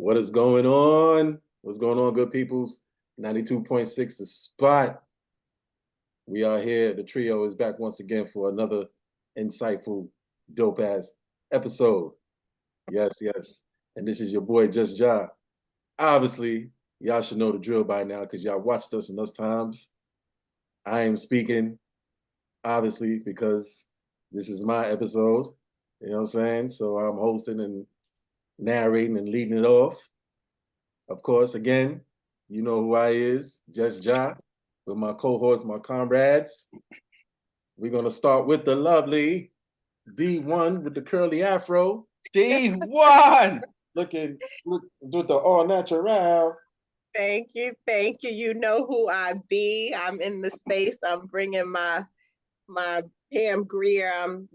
What is going on? What's going on, good peoples? 92.6 The Spot. We are here. The trio is back once again for another insightful, dope-ass episode. Yes. And this is your boy, Just Ja. Obviously, y'all should know the drill by now because y'all watched us enough times. I am speaking, obviously, because this is my episode. You know what I'm saying? So I'm hosting and narrating and leading it off. Of course, again, you know who I is, Just Ja, with my cohorts, my comrades. We're gonna start with the lovely D1 with the curly afro. D1! Look with the all natural. Thank you. You know who I be. I'm in the space. I'm bringing my Pam Greer. I'm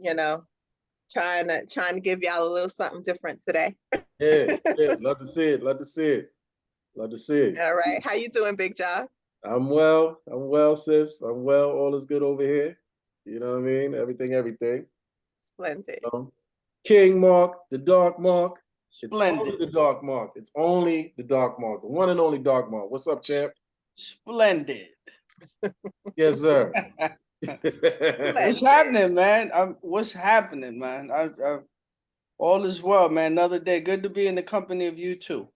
trying to give y'all a little something different today. Yeah, love to see it. All right, how you doing, Big John? I'm well, sis. I'm well. All is good over here. You know what I mean? Everything. Splendid. King Mark, the Dark Mark. Splendid. It's only the Dark Mark. It's only the Dark Mark. The one and only Dark Mark. What's up, champ? Splendid. Yes, sir. What's happening, man? What's happening, man? All is well, man. Another day. Good to be in the company of you too.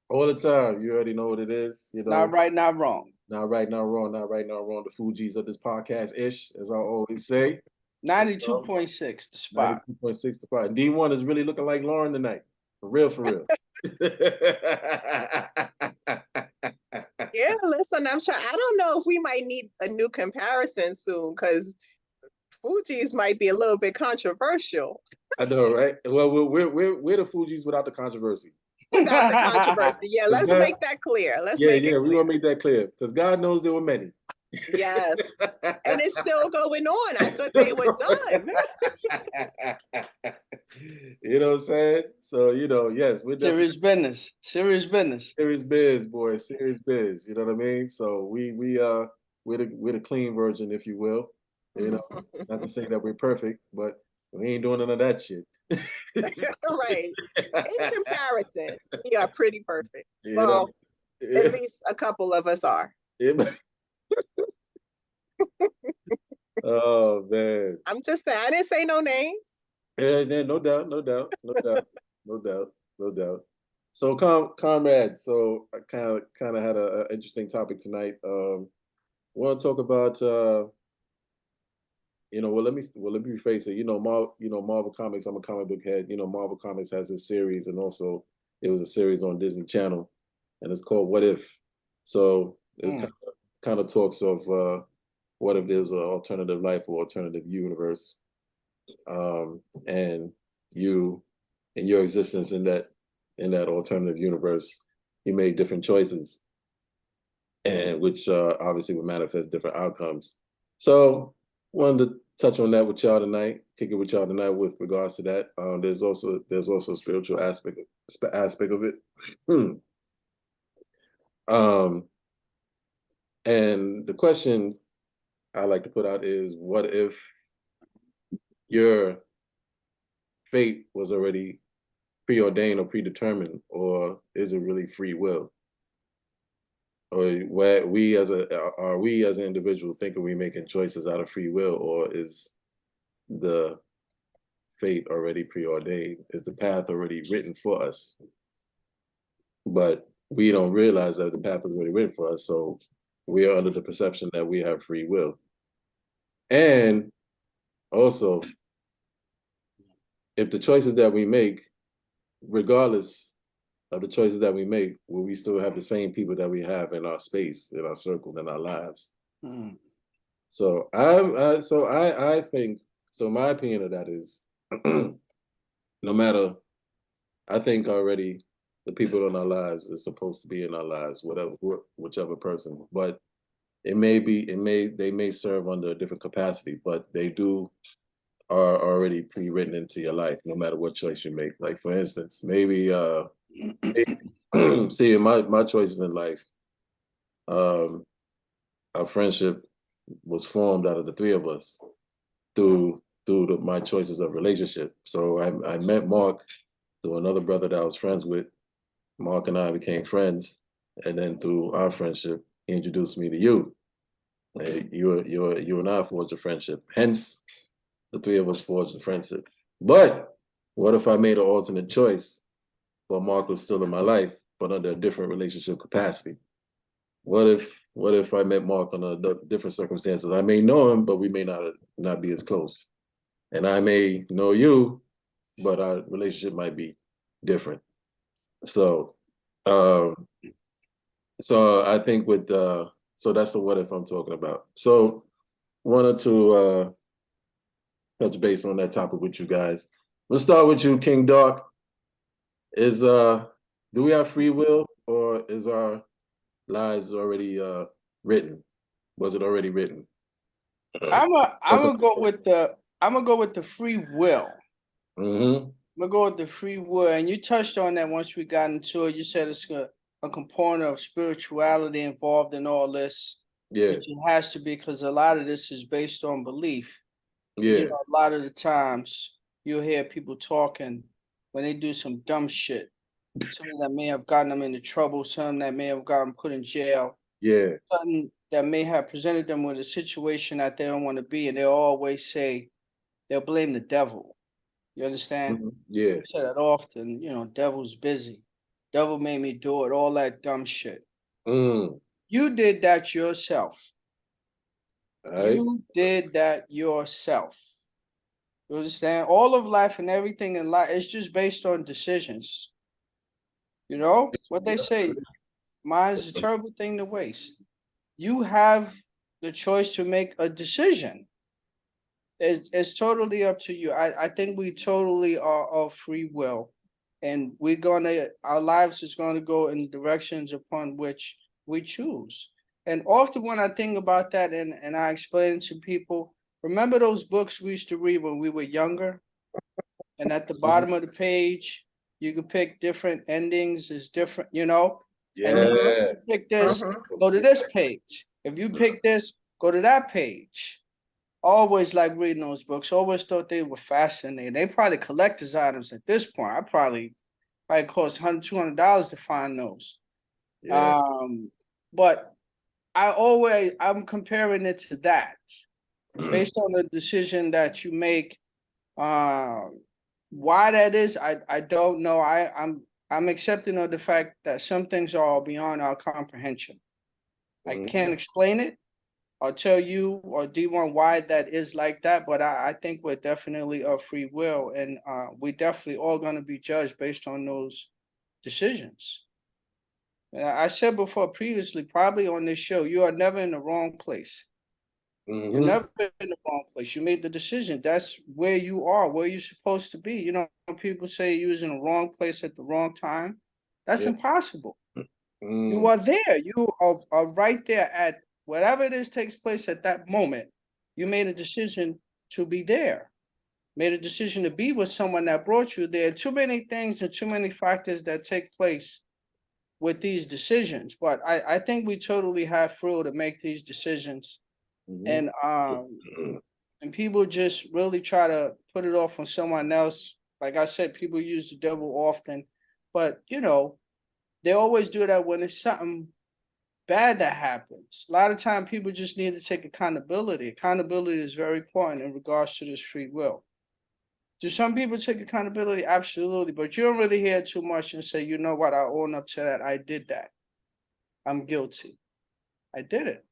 All the time. You already know what it is. You know, not right, not wrong. Not right, not wrong. The Fugees of this podcast ish, as I always say. 92.6 The Spot. 92.6 The Spot. And D1 is really looking like Lauren tonight. For real. Yeah, listen, I don't know if we might need a new comparison soon because Fugees might be a little bit controversial. I know, right? Well, we're the Fugees without the controversy. Without the controversy. Yeah, let's make that clear. We're gonna make that clear because God knows there were many. Yes. And it's still going on. I thought they were done. You know what I'm saying? So, yes, we're serious business. Serious biz, boy. Serious biz. You know what I mean? So we're the clean version, if you will. You know, not to say that we're perfect, but we ain't doing none of that shit. Right. In comparison, we are pretty perfect. At least a couple of us are. Oh man. I'm just saying, I didn't say no names. Yeah, no doubt. So comrades, so I kind of had an interesting topic tonight. Want to talk about let me rephrase it. Marvel Comics, I'm a comic book head. Marvel Comics has this series, and also it was a series on Disney Channel, and it's called What If. So it kind of talks of what if there's an alternative life or alternative universe, and you in your existence in that alternative universe, you made different choices, and which obviously would manifest different outcomes. So wanted to touch on that with y'all tonight, kick it with y'all tonight with regards to that. There's also a spiritual aspect of it. And the question I like to put out is, what if your fate was already preordained or predetermined, or is it really free will? Or are we as an individual thinking we're making choices out of free will, or is the fate already preordained? Is the path already written for us? But we don't realize that the path is already written for us, so we are under the perception that we have free will. And also, if the choices that we make, regardless of the choices that we make, will we still have the same people that we have in our space, in our circle, in our lives? So I think, so my opinion of that is, no matter, I think already the people in our lives is supposed to be in our lives, whichever person, but they may serve under a different capacity, but they are already pre-written into your life, no matter what choice you make. Like, for instance, maybe see, my choices in life, our friendship was formed out of the three of us through my choices of relationship. So I met Mark through another brother that I was friends with, Mark and I became friends, and then through our friendship, he introduced me to you. You and I forged a friendship. Hence, the three of us forged a friendship. But what if I made an alternate choice, but Mark was still in my life, but under a different relationship capacity? What if I met Mark under different circumstances? I may know him, but we may not be as close. And I may know you, but our relationship might be different. So um so I think with so that's the what if I'm talking about. So wanted to touch base on that topic with you guys. Let's start with you, King Dark. Is do we have free will, or is our lives already written? Was it already written? I'm That's a gonna go with the free will. mm-hmm. I'm gonna go with the free will, and you touched on that once we got into it. You said it's a component of spirituality involved in all this, which Yes. it has to be because a lot of this is based on belief. You Yeah. know, a lot of the times you'll hear people talking when they do some dumb shit. Something that may have gotten them into trouble, something that may have gotten put in jail, Yeah. something that may have presented them with a situation that they don't want to be, and they'll always say they'll blame the devil. You understand? Mhm. Yeah. I say that often, you know, devil's busy. Devil made me do it, all that dumb shit. Mm. You did that yourself. All right. You did that yourself. You understand? All of life and everything in life is just based on decisions. You know what they say, mind is a terrible thing to waste. You have the choice to make a decision. It's totally up to you. I think we totally are of free will. And our lives is gonna go in directions upon which we choose. And often when I think about that and I explain it to people, remember those books we used to read when we were younger? And at the Mhm. bottom of the page, you could pick different endings, is different, you know? And then Mhm. if Yeah. you pick this, Mhm. go to this page. If you pick this, go to that page. Always like reading those books. Always thought they were fascinating. They probably collector's items at this point. I probably cost $100, $200 to find those. Yeah. But I'm comparing it to that based on the decision that you make. Um, why that is, I don't know. I'm accepting of the fact that some things are beyond our comprehension. I Mhm. can't explain it. I'll tell you or D1 why that is like that, but I think we're definitely of free will, and we definitely all going to be judged based on those decisions. And I said before previously, probably on this show, you are never in the wrong place. You're Mhm. never in the wrong place. You made the decision. That's where you are, where you're supposed to be. You know, people say you was in the wrong place at the wrong time. That's Yeah. impossible. You Mm. are there. You are right there at whatever it is takes place at that moment. You made a decision to be there. Made a decision to be with someone that brought you there. Too many things and too many factors that take place with these decisions. But I think we totally have free will to make these decisions. Mhm. And people just really try to put it off on someone else. Like I said, people use the devil often, but you know, they always do that when it's something bad that happens. A lot of time people just need to take accountability. Accountability is very important in regards to this free will. Do some people take accountability? Absolutely. But you don't really hear too much and say, you know what, I own up to that. I did that. I'm guilty. I did it.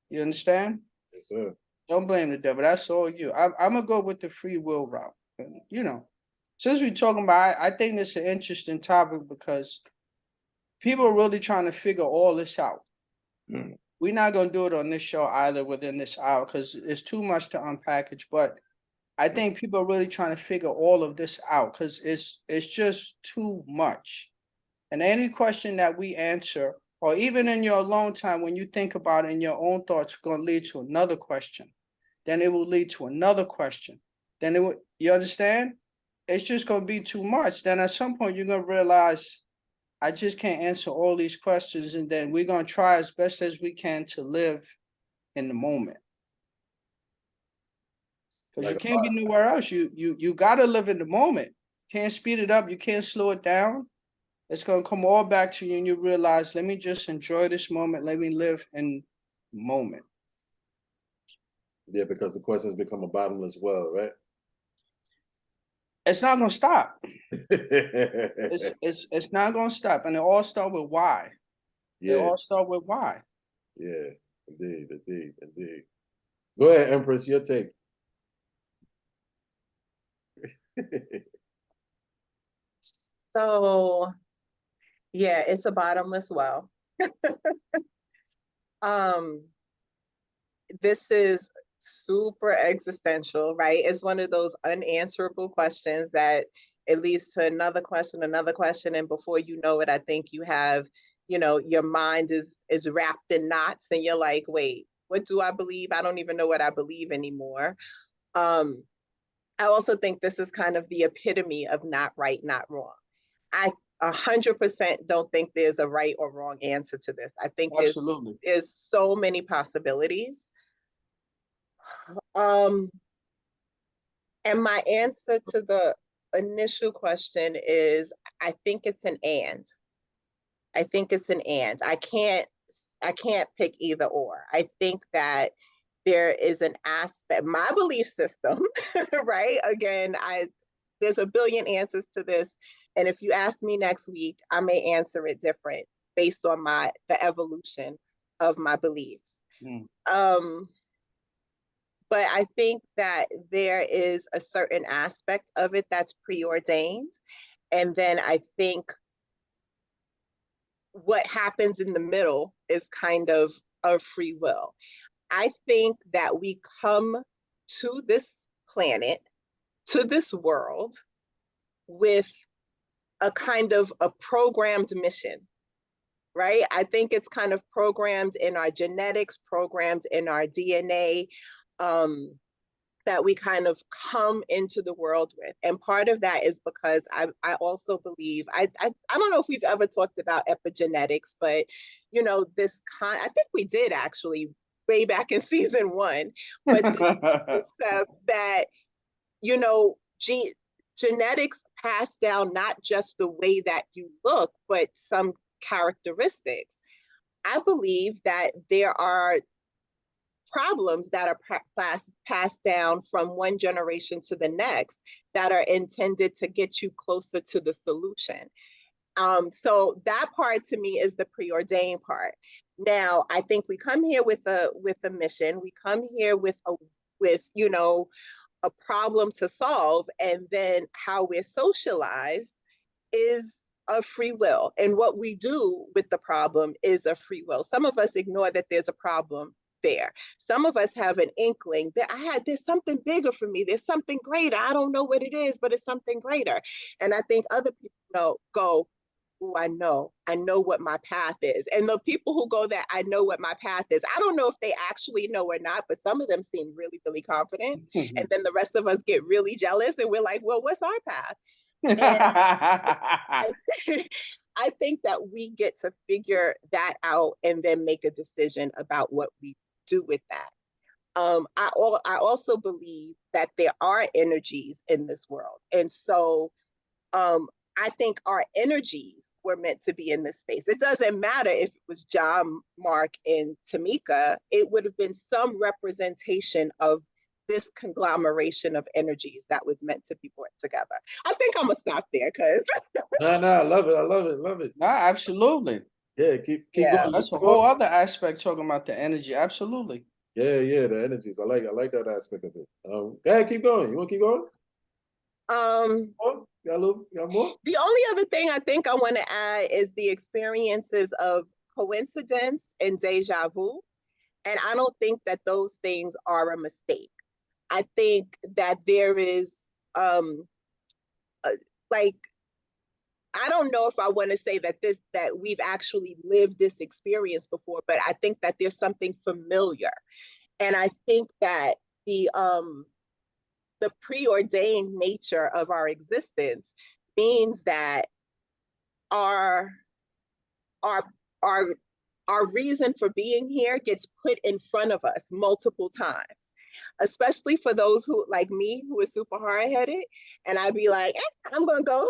You understand? Yes, sir. Don't blame the devil. That's all you. I'm gonna go with the free will route. And, you know, since we're talking about, I think this is an interesting topic because people are really trying to figure all this out. Mm. We're not gonna do it on this show either within this hour because it's too much to unpackage. But I think people are really trying to figure all of this out because it's just too much. And any question that we answer, or even in your alone time when you think about it in your own thoughts, are gonna lead to another question. Then it will lead to another question. Then it will, you understand? It's just gonna be too much. Then at some point you're gonna realize I just can't answer all these questions, and then we're gonna try as best as we can to live in the moment. Because you Like can't be nowhere else. You gotta live in the moment. You can't speed it up, you can't slow it down. It's gonna come all back to you and you realize, let me just enjoy this moment. Let me live in the moment. Yeah, because the questions become a bottomless well, right? It's not gonna stop. It's not gonna stop. And it all start with why. It Yeah, all start with why. yeah, indeed, indeed, indeed. Go ahead, Empress, your take. So yeah, it's a bottomless well. Um, this is super existential, right? It's one of those unanswerable questions that it leads to another question, and before you know it, I think you have, your mind is wrapped in knots, and you're like, wait, what do I believe? I don't even know what I believe anymore. Um, I also think this is kind of the epitome of not right, not wrong. I 100% don't think there's a right or wrong answer to this. I think Absolutely. there's so many possibilities. Um, and my answer to the initial question is I think it's an and. I think it's an and. I can't pick either or. I think that there is an aspect, my belief system, right? Again, there's a billion answers to this. And if you ask me next week, I may answer it different based on the evolution of my beliefs. Mm. But I think that there is a certain aspect of it that's preordained. And then I think what happens in the middle is kind of free will. I think that we come to this planet, to this world, with a kind of a programmed mission, right? I think it's kind of programmed in our genetics, programmed in our DNA, that we kind of come into the world with. And part of that is because I also believe, I don't know if we've ever talked about epigenetics, but I think we did actually way back in season 1, but this concept that, you know, genetics pass down not just the way that you look, but some characteristics. I believe that there are problems that are passed down from one generation to the next that are intended to get you closer to the solution. So that part to me is the preordained part. Now, I think we come here with a mission. We come here with a problem to solve, and then how we're socialized is a free will. And what we do with the problem is a free will. Some of us ignore that there's a problem there. Some of us have an inkling that there's something bigger for me. There's something greater. I don't know what it is, but it's something greater. And I think other people go, oh, I know what my path is. And the people who go that I know what my path is, I don't know if they actually know or not, but some of them seem really, really confident. And then the rest of us get really jealous and we're like, well, what's our path? And I think that we get to figure that out and then make a decision about what we do with that. I also believe that there are energies in this world. And so I think our energies were meant to be in this space. It doesn't matter if it was John, Mark, and Tamika, it would have been some representation of this conglomeration of energies that was meant to be brought together. I think I'm gonna stop there because No, I love it. I love it. Love it. No, absolutely. Yeah, keep Yeah. going. That's a whole other aspect talking about the energy. Absolutely. Yeah, the energies. I like that aspect of it. Go ahead, keep going. You want to keep going? Um, Got more? the only other thing I think I want to add is the experiences of coincidence and deja vu. And I don't think that those things are a mistake. I think that there is like, I don't know if I want to say that we've actually lived this experience before, but I think that there's something familiar. And I think that the preordained nature of our existence means that our our our our reason for being here gets put in front of us multiple times. especially for those who like me, who is super hard-headed. And I'd be like, I'm gonna go,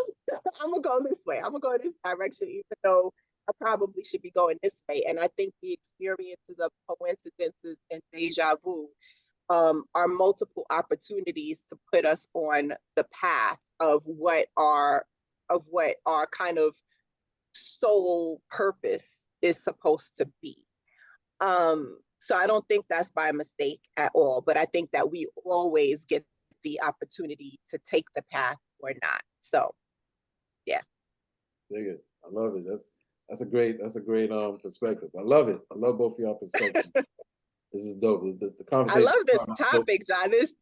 I'm gonna go this way. I'm gonna go this direction, even though I probably should be going this way. And I think the experiences of coincidences and deja vu are multiple opportunities to put us on the path of what our kind of soul purpose is supposed to be. So I don't think that's by mistake at all, but I think that we always get the opportunity to take the path or not. So yeah. Dig it. I love it. That's a great perspective. I love it. I love both of y'all perspectives. This is dope. The I conversation. love this topic, John. This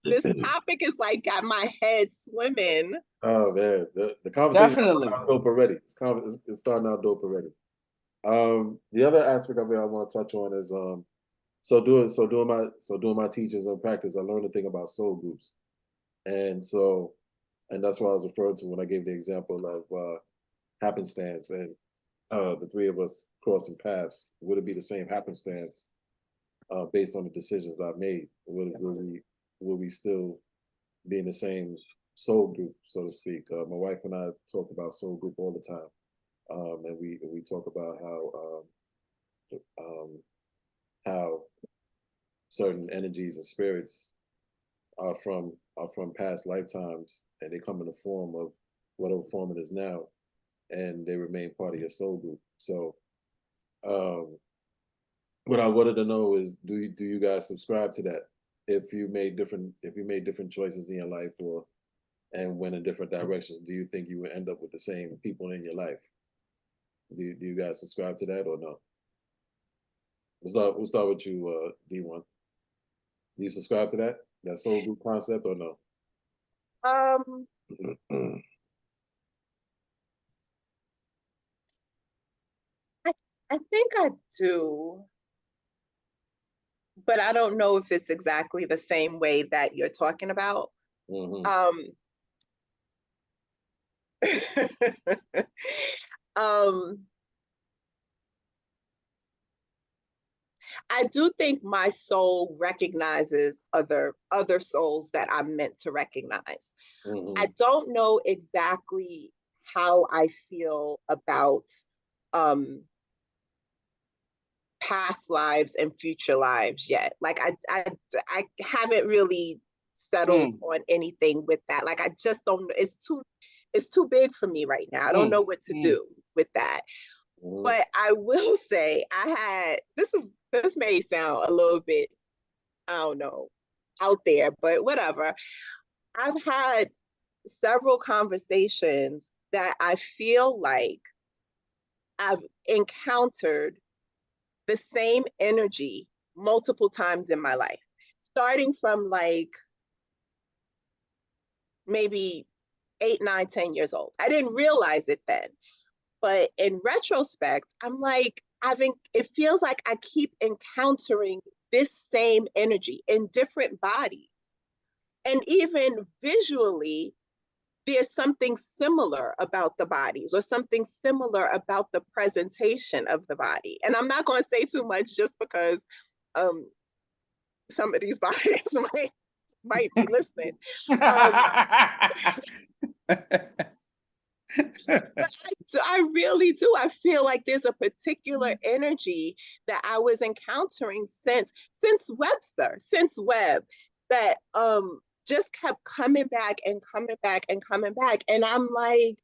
topic is like got my head swimming. Oh man, the conversation is Definitely. starting out dope already. It's starting out dope already. The other aspect of it I want to touch on is doing my teachings and practice. I learned a thing about soul groups, and that's what I was referring to when I gave the example of happenstance and the three of us crossing paths. Would it be the same happenstance based on the decisions I made? Will we still be in the same soul group, so to speak? My wife and I talk about soul group all the time, and we talk about how certain energies and spirits are from past lifetimes, and they come in the form of whatever form it is now, and they remain part of your soul group. So, what I wanted to know is, do you guys subscribe to that? If you made different choices in your life, and went in different directions, do you think you would end up with the same people in your life? Do you guys subscribe to that or no? We'll start with you, D1. Do you subscribe to that soul group concept or no? Um, I think I do, but I don't know if it's exactly the same way that you're talking about. Mm-hmm. Um, I do think my soul recognizes other souls that I'm meant to recognize. Mm-hmm. I don't know exactly how I feel about um past lives and future lives yet. Like I haven't really settled on anything with that. Like I just don't, it's too big for me right now. I don't know what to do with that. Mm-hmm. But I will say this may sound a little bit, I don't know, out there, but whatever. I've had several conversations that I feel like I've encountered the same energy multiple times in my life, starting from like maybe 8, 9, 10 years old. I didn't realize it then. But in retrospect, I'm like, it feels like I keep encountering this same energy in different bodies. And even visually, there's something similar about the bodies or something similar about the presentation of the body. And I'm not going to say too much just because um, some of these bodies might be listening. But I really do. I feel like there's a particular energy that I was encountering since Webster, since Webb, that just kept coming back and coming back and coming back. And I'm like,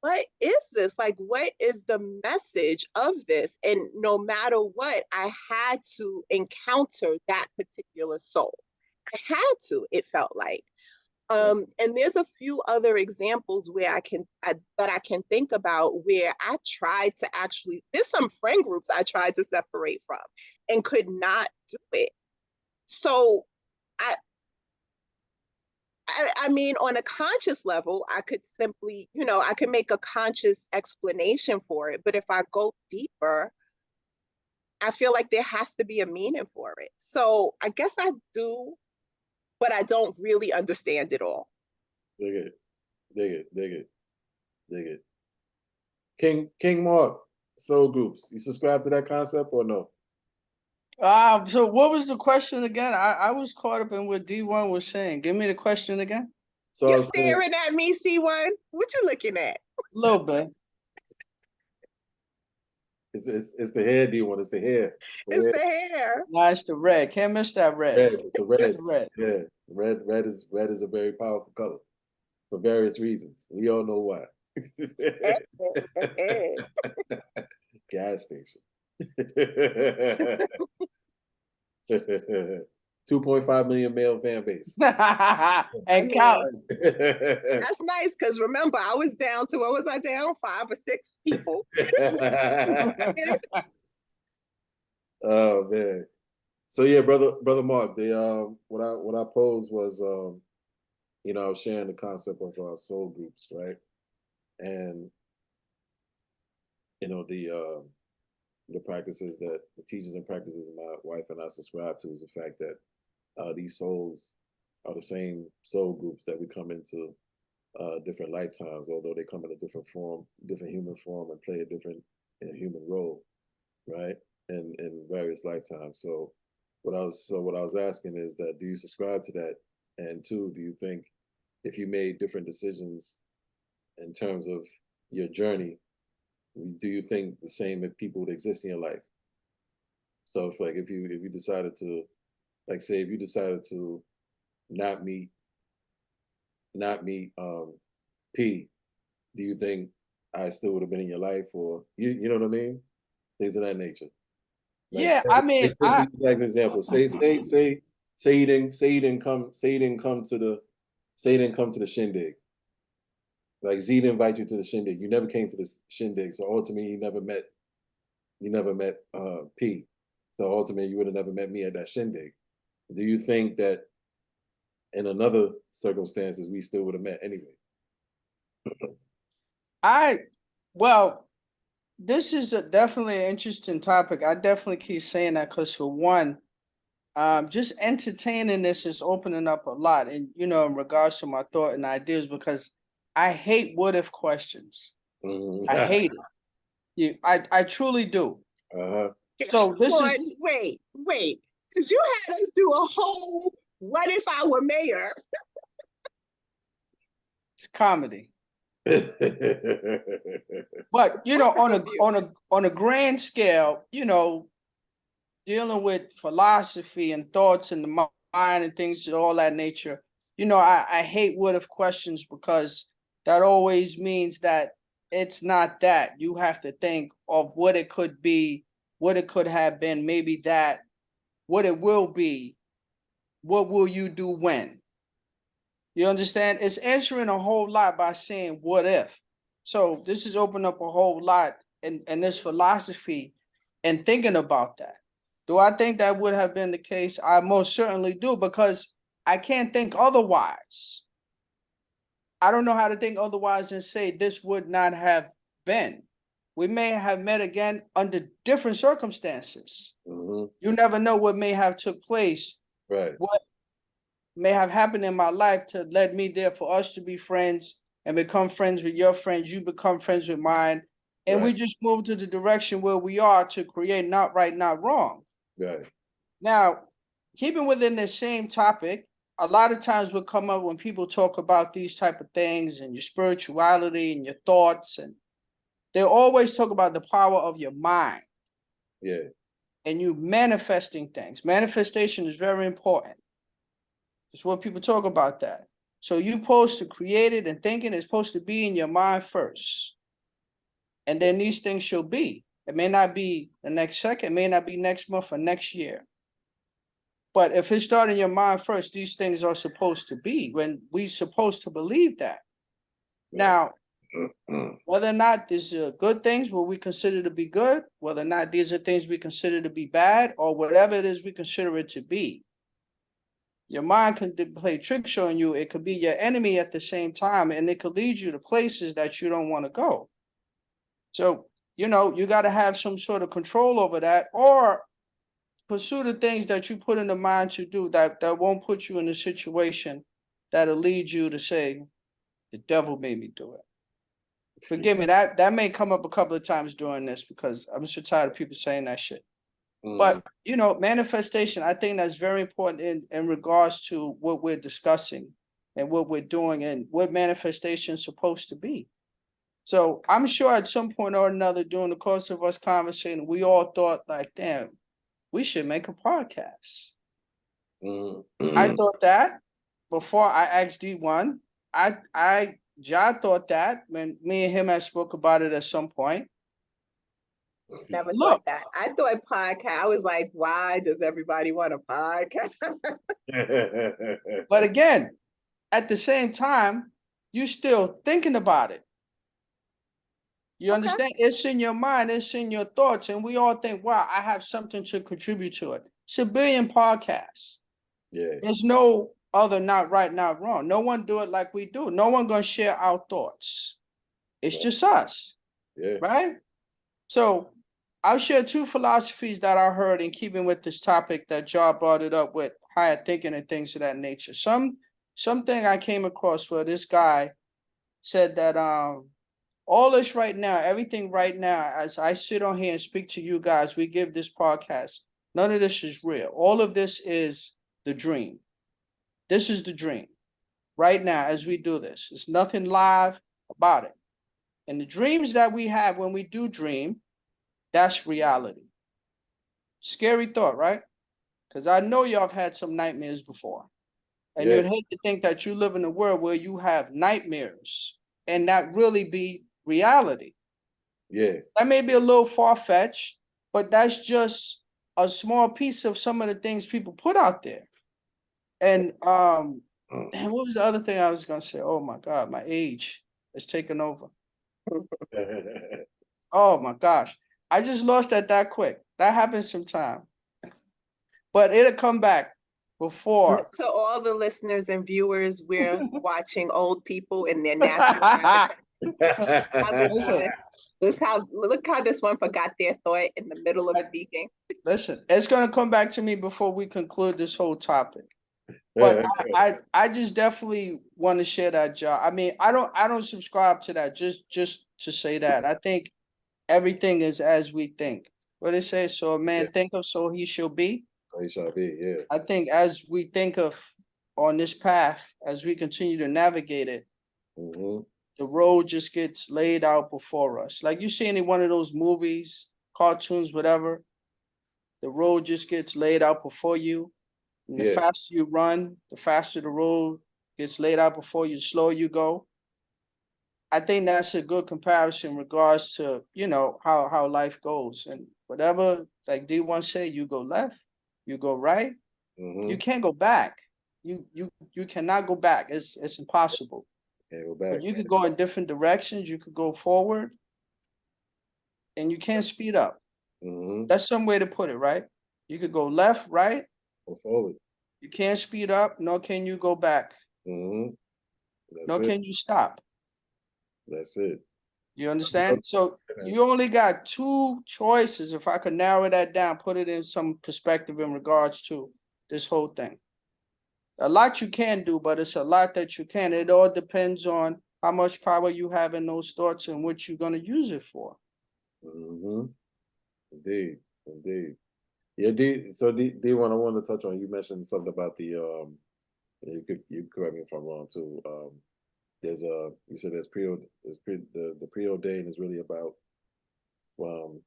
what is this? Like, what is the message of this? And no matter what, I had to encounter that particular soul. I had to, it felt like. And there's a few other examples where that I can think about where I tried to actually, there's some friend groups I tried to separate from and could not do it. So I, I mean, on a conscious level, I could simply, I could make a conscious explanation for it. But if I go deeper, I feel like there has to be a meaning for it. So I guess I do, but I don't really understand it all. Dig it, dig it, dig it, dig it. King Mark, soul groups. You subscribe to that concept or no? So what was the question again? I was caught up in what D1 was saying. Give me the question again. So I You was saying, staring at me, C1? What you looking at? A little bit. it's the hair, D1. It's the hair. It's the hair. Nice the red. Can't miss that red. Red, the red. The red. Yeah, red is a very powerful color for various reasons. We all know why. Gas station. 2.5 million male fan base. And count. That's nice because remember, I was down to what was I down? 5 or 6 people. Oh man. So yeah, brother Mark, they what I posed was you know, I was sharing the concept of soul groups, right? And you know, the practices that the teachings and practices my wife and I subscribe to is the fact that these souls are the same soul groups that we come into different lifetimes, although they come in a different form, different human form, and play a different human role, right? In various lifetimes. So what I was asking is that, do you subscribe to that? And two, do you think if you made different decisions in terms of your journey, do you think the same if people would exist in your life? So if like if you decided to, like say if you decided to not meet P, do you think I still would have been in your life, or you know what I mean? Things of that nature. Like, Yeah, I mean, like this is like an example. Say you didn't come to the shindig. Like Z didn't invite you to the shindig. You never came to the shindig. So ultimately you never met P. So ultimately you would have never met me at that shindig. Do you think that in another circumstances we still would have met anyway? well, this is definitely an interesting topic. I definitely keep saying that because for one, just entertaining this is opening up a lot, and in regards to my thought and ideas, because I hate what if questions. I hate it. I truly do. Uh-huh. So this is wait, because you had us do a whole "What if I were mayor?" It's comedy. But on a grand scale, dealing with philosophy and thoughts in the mind and things of all that nature, I hate what if questions because that always means that it's not that. You have to think of what it could be, what it could have been, maybe that, what it will be, what will you do when? You understand? It's answering a whole lot by saying what if. So this has opened up a whole lot in this philosophy and thinking about that. Do I think that would have been the case? I most certainly do, because I can't think otherwise. I don't know how to think otherwise and say this would not have been. We may have met again under different circumstances. Mhm. You never know what may have took place, Right. what may have happened in my life to led me there for us to be friends and become friends with your friends. You become friends with mine. And we Right. just move to the direction where we are to create not right, not wrong. Right. Now, keeping within this same topic, a lot of times will come up when people talk about these type of things and your spirituality and your thoughts, and they always talk about the power of your mind Yeah. and you manifesting things. Manifestation is very important. It's what people talk about that. So you're supposed to create it, and thinking is supposed to be in your mind first. And then these things shall be. It may not be the next second, it may not be next month or next year. But if it starts in your mind first, these things are supposed to be when we're supposed to believe that. Now, whether or not these are good things, what we consider to be good, whether or not these are things we consider to be bad, or whatever it is we consider it to be, your mind can play tricks on you. It could be your enemy at the same time, and it could lead you to places that you don't want to go. So, you got to have some sort of control over that, or pursue the things that you put in the mind to do that won't put you in a situation that'll lead you to say, the devil made me do it. Forgive me, that may come up a couple of times during this because I'm so tired of people saying that shit. But you know, manifestation, I think that's very important in regards to what we're discussing and what we're doing and what manifestation is supposed to be. So I'm sure at some point or another during the course of us conversating, we all thought like, damn, we should make a podcast. I thought that before I asked D1. John thought that when me and him had spoke about it at some point. Never Look, thought that. I thought podcast. I was like, why does everybody want a podcast? but again, at the same time, you still thinking about it. You Okay. understand? It's in your mind, it's in your thoughts, and we all think, wow, I have something to contribute to it. It's a billion podcasts. Yeah. There's no other not right, not wrong. No one do it like we do. No one gonna share our thoughts. It's Right. just us. Yeah. Right? So I'll share two philosophies that I heard in keeping with this topic that Jar brought it up with higher thinking and things of that nature. Something I came across where this guy said that all this right now, everything right now, as I sit on here and speak to you guys, we give this podcast. None of this is real. All of this is the dream. This is the dream right now as we do this. It's nothing live about it. And the dreams that we have when we do dream, that's reality. Scary thought, right? Because I know y'all have had some nightmares before. And Yeah. you'd hate to think that you live in a world where you have nightmares and that really be reality. Yeah. That may be a little far-fetched, but that's just a small piece of some of the things people put out there. And and what was the other thing I was gonna say? Oh my God, my age is taking over. Oh my gosh. I just lost that quick. That happens sometime. But it'll come back before. To all the listeners and viewers, we're watching old people in their natural habitat. Listen, Look how this one forgot their thought in the middle of speaking. listen, it's gonna come back to me before we conclude this whole topic. But I just definitely want to share that, job. I mean, I don't subscribe to that. Just to say that. I think everything is as we think. What they say, so a man think of, so he shall be. He shall be, yeah. I think as we think of on this path, as we continue to navigate it, the road just gets laid out before us. Like you see any one of those movies, cartoons, whatever, the road just gets laid out before you. And the faster you run, the faster the road gets laid out before you, the slower you go. I think that's a good comparison in regards to, you know, how life goes. And whatever, like D1 said, you go left, you go right, you can't go back. You cannot go back. It's impossible. Can't go back. But you could go in different directions, you could go forward, and you can't speed up. That's some way to put it, right? You could go left, right. Go forward. You can't speed up, nor can you go back. Nor can you stop. That's it. You understand? So you only got two choices. If I could narrow that down, put it in some perspective in regards to this whole thing. A lot you can do, but it's a lot that you can. It all depends on how much power you have in those thoughts and what you're going to use it for. Indeed. Indeed. Yeah, so D1, I want to touch on, you mentioned something about the you correct me if I'm wrong too. There's you said the preordained is really about from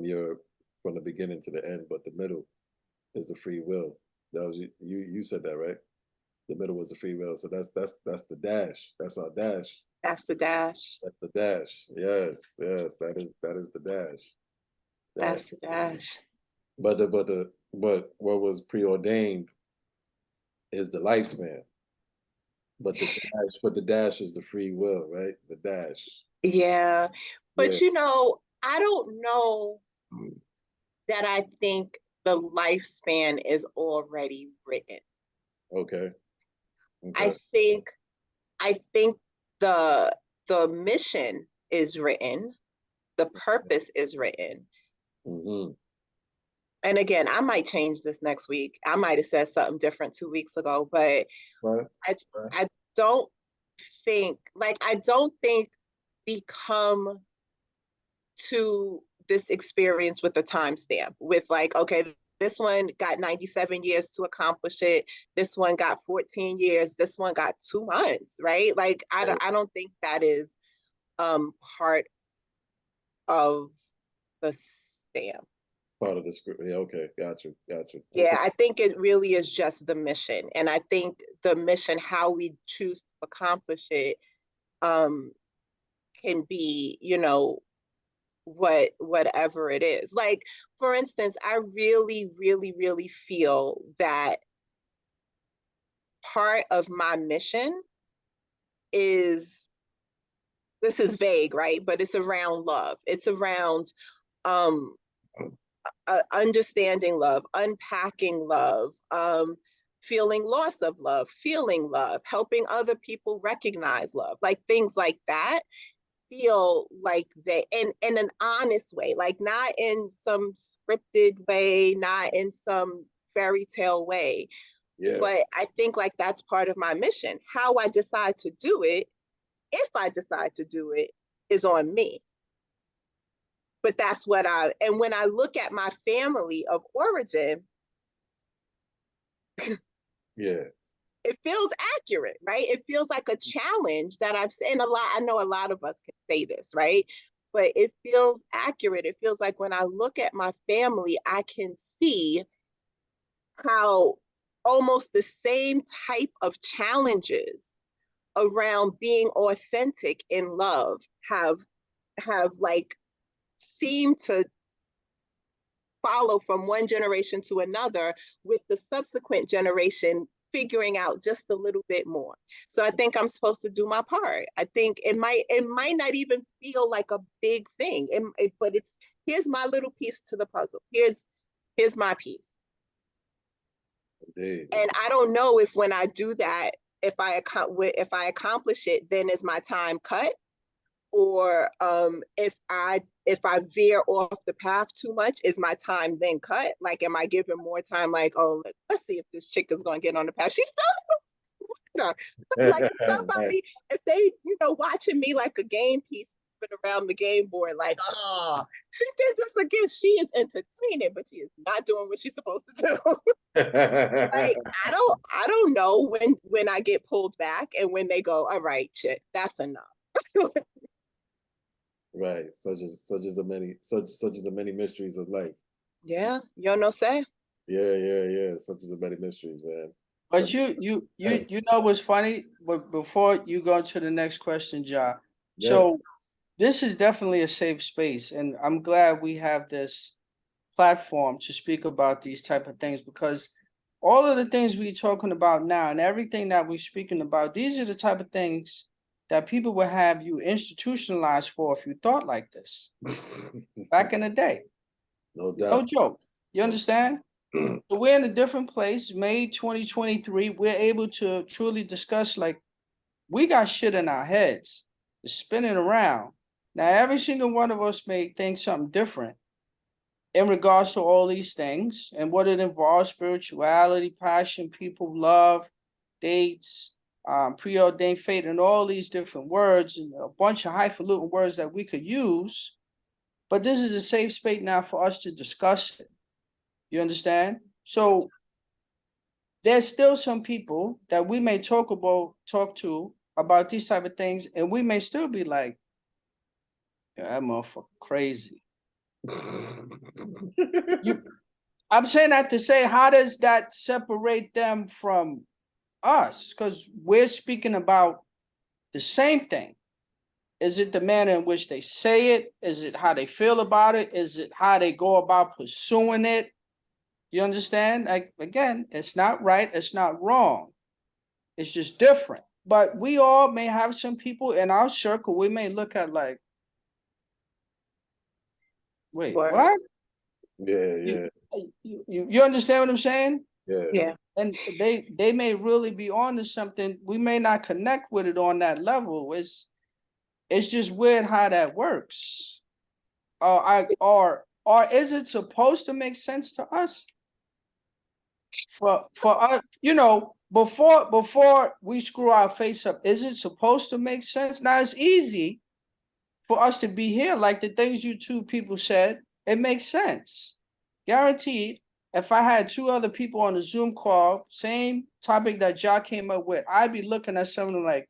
the beginning to the end, but the middle is the free will. That was you said that, right? The middle was the free will. So that's the dash. That's our dash. That's the dash. That's the dash. Yes, that is the dash. That's the dash. But what was preordained is the lifespan. But the dash is the free will, right? The dash. Yeah. But you know, I don't know that I think the lifespan is already written. Okay. I think the mission is written, the purpose is written. And again, I might change this next week. I might have said something different 2 weeks ago, but I don't think, we come to this experience with a timestamp, with like, okay, this one got 97 years to accomplish it. This one got 14 years. This one got 2 months, right? Like, I don't think that is part of the stamp. Part of the script. Yeah, okay, got you. Yeah, I think it really is just the mission. And I think the mission, how we choose to accomplish it, can be, you know, whatever it is. Like, for instance, I really feel that part of my mission is, this is vague, right? But it's around love. It's around um understanding love, unpacking love, feeling loss of love, feeling love, helping other people recognize love, like things like that. Feel like they, in an honest way, like not in some scripted way, not in some fairy tale way. Yeah. But I think like that's part of my mission. How I decide to do it, if I decide to do it, is on me. But that's what and when I look at my family of origin, Yeah. it feels accurate, right? It feels like a challenge that I've seen a lot. I know a lot of us can say this, right? But it feels accurate. It feels like when I look at my family, I can see how almost the same type of challenges around being authentic in love have like seemed to follow from one generation to another, with the subsequent generation figuring out just a little bit more. So I think I'm supposed to do my part. I think it might not even feel like a big thing, but it's, here's my little piece to the puzzle. Here's my piece. Indeed. And I don't know if when I do that, if I accomplish it, then is my time cut, or if I veer off the path too much, is my time then cut? Like, am I giving more time? Like, oh, let's see if this chick is going to get on the path. She's still, like, if somebody, if they, you know, watching me like a game piece around the game board, like, oh, she did this again. She is entertaining, but she is not doing what she's supposed to do. Like, I don't know when I get pulled back and when they go, all right, chick, that's enough. Right. Such as the many mysteries of life. Yeah, you don't know, say. Yeah. Such as the many mysteries, man. But you know what's funny? But before you go to the next question, Ja. Yeah. So this is definitely a safe space, and I'm glad we have this platform to speak about these type of things, because all of the things we're talking about now and everything that we're speaking about, these are the type of things that people would have you institutionalized for if you thought like this back in the day. No No doubt. joke. You understand? So we're in a different place. May 2023, we're able to truly discuss, like, we got shit in our heads. It's spinning around. Now, every single one of us may think something different in regards to all these things and what it involves: spirituality, passion, people, love, dates, preordained fate, and all these different words, and a bunch of highfalutin words that we could use. But this is a safe space now for us to discuss it. You understand? So there's still some people that we may talk to about these type of things, and we may still be like, yeah, that motherfucker crazy. I'm saying that to say, how does that separate them from us? Because we're speaking about the same thing. Is it the manner in which they say it? Is it how they feel about it? Is it how they go about pursuing it? You understand? Like, again, it's not right, it's not wrong. It's just different. But we all may have some people in our circle we may look at like, wait, what? Yeah. You understand what I'm saying? Yeah. And they may really be on to something. We may not connect with it on that level. It's just weird how that works. Or is it supposed to make sense to us? For us, you know, before we screw our face up, is it supposed to make sense? Now it's easy for us to be here, like the things you two people said, it makes sense. Guaranteed, if I had two other people on the Zoom call, same topic that y'all came up with, I'd be looking at something like,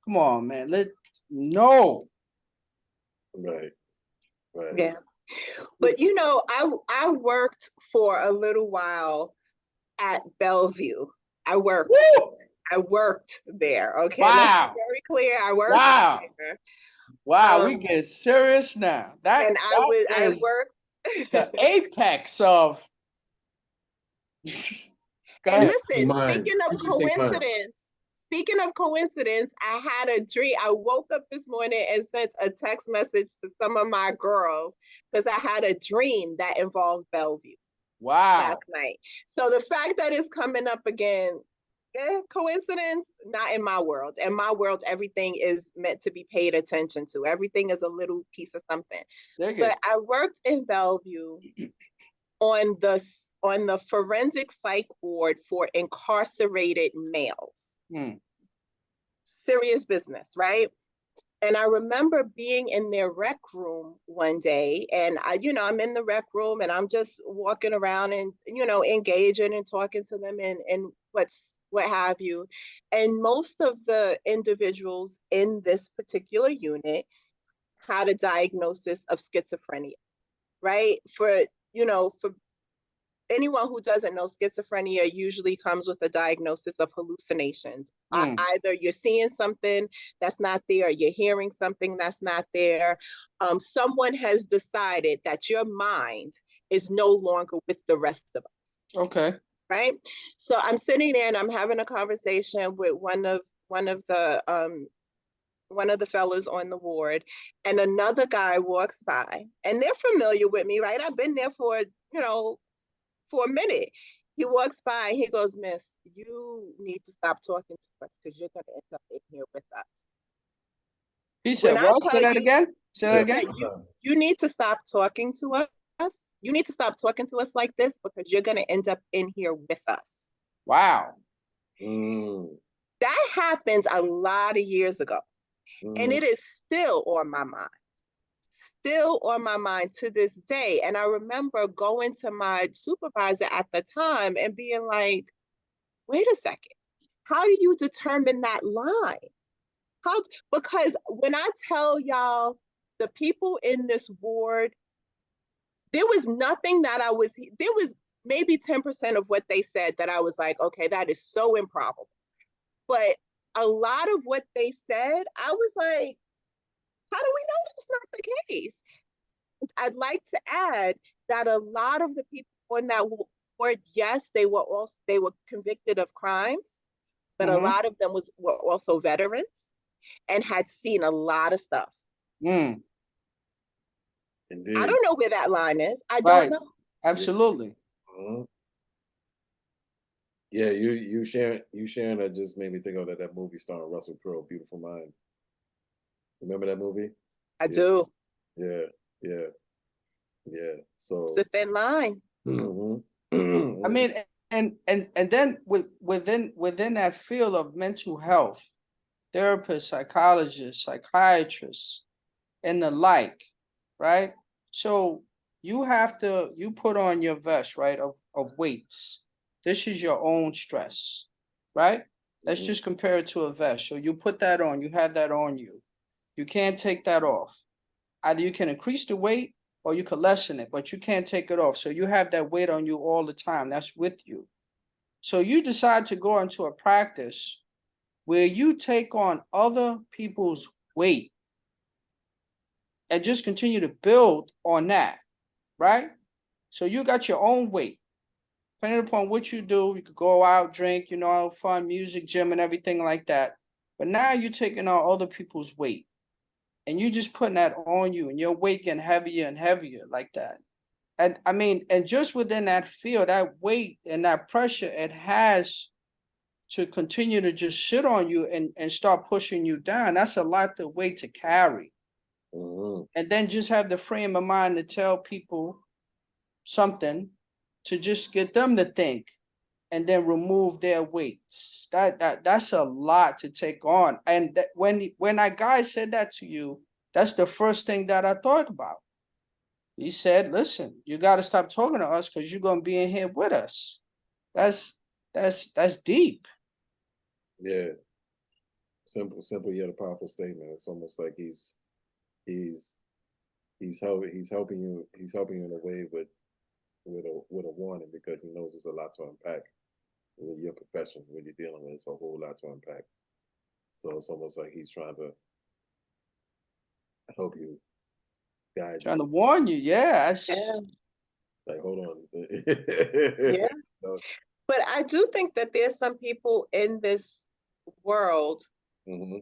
come on, man, no. Right. Right. Yeah. But you know, I worked for a little while at Bellevue. I worked. Woo! I worked there. Okay, let's Wow. be very clear. I worked Wow. there. Wow, we get serious now. That, And that I is worked. the apex of. Go And ahead. listen, Interesting mind. speaking of coincidence, I had a dream. I woke up this morning and sent a text message to some of my girls because I had a dream that involved Bellevue Wow. last night. So the fact that it's coming up again, coincidence? Not in my world. In my world, everything is meant to be paid attention to. Everything is a little piece of something. But I worked in Bellevue on the forensic psych ward for incarcerated males. Serious business, right? And I remember being in their rec room one day, and I'm in the rec room and I'm just walking around and, engaging and talking to them and what have you. And most of the individuals in this particular unit had a diagnosis of schizophrenia, right? For anyone who doesn't know, schizophrenia usually comes with a diagnosis of hallucinations. Either you're seeing something that's not there, or you're hearing something that's not there. Someone has decided that your mind is no longer with the rest of us. Okay. Right? So I'm sitting there and I'm having a conversation with one of the fellows on the ward, and another guy walks by, and they're familiar with me, right? I've been there for a minute. He walks by and he goes, "Miss, you need to stop talking to us because you're going to end up in here with us." He said, When I what? tell Say that you, again? Say that he again? said, you need to stop talking to us. You need to stop talking to us like this because you're going to end up in here with us. Wow. That happened a lot of years ago. And it is still on my mind. Still on my mind to this day. And I remember going to my supervisor at the time and being like, wait a second, how do you determine that line? Because when I tell y'all, the people in this ward, there was nothing that there was maybe 10% of what they said that I was like, okay, that is so improbable. But a lot of what they said, I was like, how do we know that's not the case? I'd like to add that a lot of the people on that ward, yes, they were convicted of crimes, but a lot of them were also veterans and had seen a lot of stuff. Indeed. I don't know where that line is. I don't know. Absolutely. Yeah, you sharing that just made me think of that movie starring Russell Crowe, Beautiful Mind. Remember that movie? I do. Yeah. So it's a thin line. I mean, and then within that field of mental health, therapists, psychologists, psychiatrists, and the like, right? So you put on your vest, right, of weights. This is your own stress, right? Let's just compare it to a vest. So you put that on, you have that on you. You can't take that off. Either you can increase the weight or you can lessen it, but you can't take it off. So you have that weight on you all the time. That's with you. So you decide to go into a practice where you take on other people's weight and just continue to build on that, right? So you got your own weight. Depending upon what you do, you could go out, drink, fun, music, gym, and everything like that. But now you're taking on other people's weight. And you just putting that on you, and your weight getting heavier and heavier like that. And I mean, and just within that field, that weight and that pressure, it has to continue to just sit on you and start pushing you down. That's a lot of weight to carry. And then just have the frame of mind to tell people something to just get them to think and then remove their weights. That's a lot to take on. And when that guy said that to you, That's the first thing that I thought about. He said, listen, you got to stop talking to us because you're going to be in here with us. That's deep. Yeah. Simple yet a powerful statement. It's almost like he's helping you in a way with a warning, because he knows there's a lot to unpack with your profession when you're dealing with. It's a whole lot to unpack. So it's almost like he's trying to help you, guide Trying to you. warn you. Yeah. Yeah. Like, hold on. Yeah. So, But I do think that there's some people in this world mhm.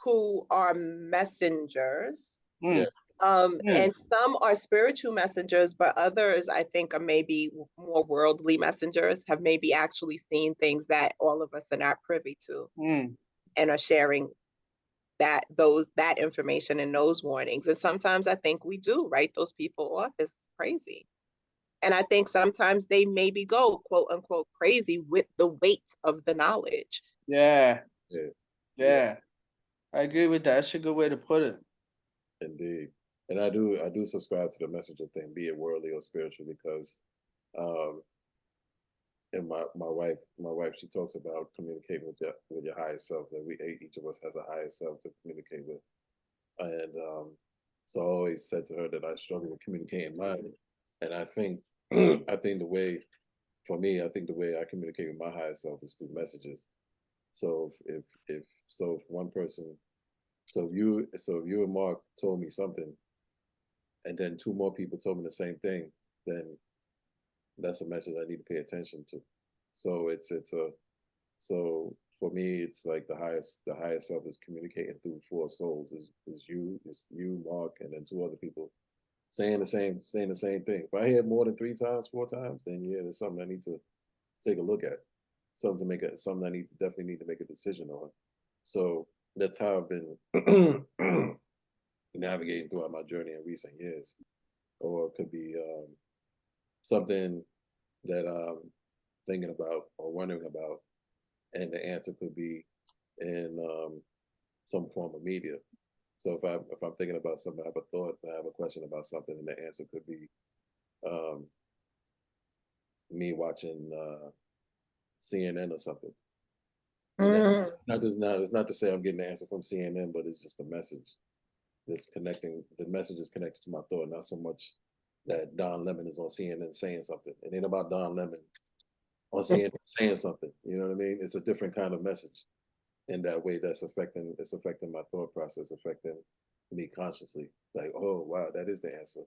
who are messengers. Mm, And some are spiritual messengers, but others I think are maybe more worldly messengers, have maybe actually seen things that all of us are not privy to, mm. and are sharing that information and those warnings. And sometimes I think we do write those people off as crazy. And I think sometimes they maybe go quote unquote crazy with the weight of the knowledge. Yeah. Yeah, Yeah. I agree with that. That's a good way to put it. indeed. And I do subscribe to the messenger thing, be it worldly or spiritual, because um and my wife, she talks about communicating with your higher self, that we each of us has a higher self to communicate with. And so I always said to her that I struggle with communicating mine. And I think I think the way, for me, I think the way I communicate with my higher self is through messages. So if one person, so if you and Mark told me something, and then two more people told me the same thing, then that's a message I need to pay attention to. So it's a so for me, it's like the highest self is communicating through four souls. Is you, Mark, and then two other people saying the same thing. If I hear more than three times, four times, then yeah, there's something I need to take a look at. Something I definitely need to make a decision on. So that's how I've been navigating throughout my journey in recent years. Or it could be something that I'm thinking about or wondering about, and the answer could be in some form of media. So if I'm thinking about something, I have a thought, I have a question about something, and the answer could be um, me watching CNN or something. And it's not to say I'm getting the answer from CNN, but it's just a message that's connecting. The message is connected to my thought, not so much that Don Lemon is on CNN saying something. It ain't about Don Lemon on CNN saying something. You know what I mean? It's a different kind of message. In that way, it's affecting my thought process, affecting me consciously. Like, oh wow, that is the answer.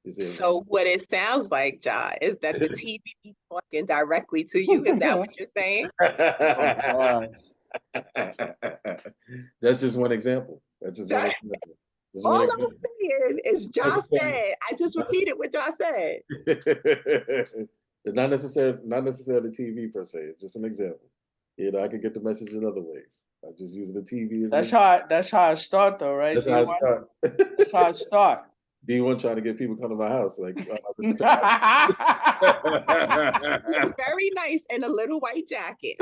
Is it? So what it sounds like, Ja, is that the TV be talking directly to you. Is that what you're saying? Oh, God. That's just one example. That's just one example. Just All one I'm example. saying is Ja said. I just repeated what Ja said. It's not necessarily TV per se. It's just an example. You know, I can get the message in other ways. I'm just using the TV as an example. That's how it start though, right? That's how I D1? start. That's how it start. D1 trying to get people come to my house. Like, Very nice in a little white jacket.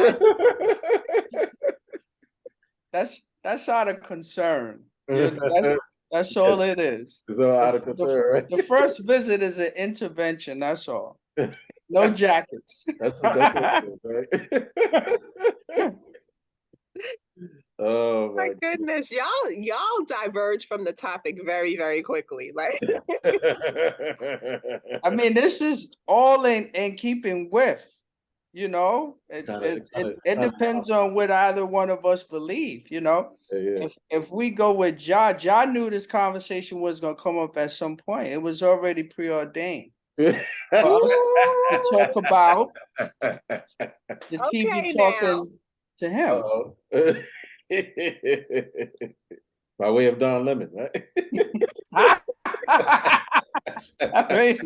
That's out of concern. You know, that's all it is. It's all out of concern, right? The first visit is an intervention. That's all. No jackets. That's it, right? Oh My my goodness, y'all diverge from the topic very, very quickly. Like, I mean, this is all in keeping with, you know, it depends on what either one of us believe, you know. yeah. If we go with Ja knew this conversation was gonna come up at some point. It was already preordained for us to talk about the TV okay, now. talking to him. Uh-oh. By way of Don Lemon, right? I mean,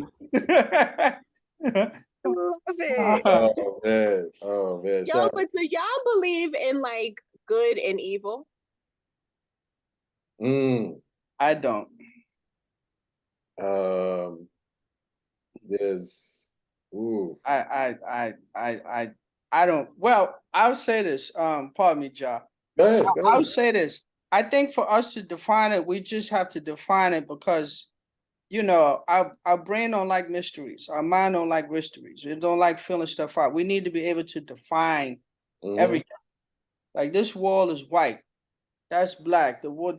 Love it. Oh man. Yo, but do y'all believe in like good and evil? I don't. There's ooh. I don't. Well, I'll say this. Pardon me, Ja. Go ahead. I'll say this. I think for us to define it, we just have to define it because, you know, our brain don't like mysteries. Our mind don't like mysteries. It don't like filling stuff out. We need to be able to define everything. Like this wall is white. That's black. The wall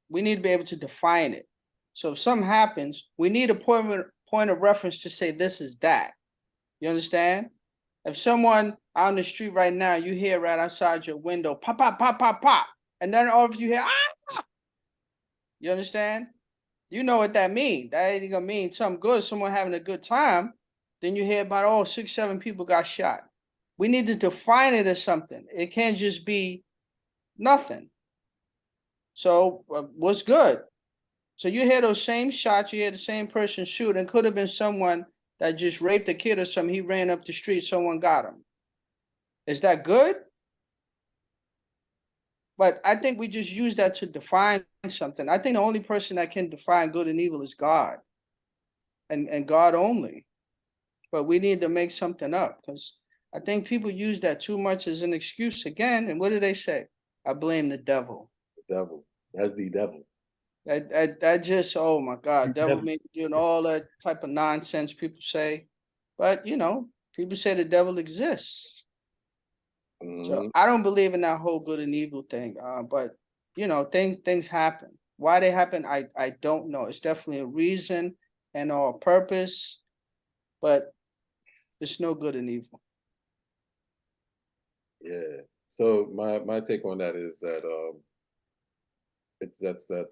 we need to be able to define it. So if something happens, we need a point of reference to say this is that. You understand? If someone out on the street right now, you hear right outside your window, pop, pop, pop, pop, pop, and then all of you hear, ah, you understand? You know what that means. That ain't gonna mean something good, someone having a good time. Then you hear about, oh, 6, 7 people got shot. We need to define it as something. It can't just be nothing. So what's good? So you hear those same shots, you hear the same person shoot, and could have been someone that just raped a kid or something. He ran up the street, someone got him. Is that good? But I think we just use that to define something. I think the only person that can define good and evil is God. And God only. But we need to make something up because I think people use that too much as an excuse again. And what do they say? I blame the devil. The devil. That's the devil. That just, oh my God, devil Devil. made doing all that type of nonsense people say. But you know, people say the devil exists. So I don't believe in that whole good and evil thing. But you know, things happen. Why they happen, I don't know. It's definitely a reason and a purpose, but it's no good and evil. Yeah. So my take on that is that it's that's a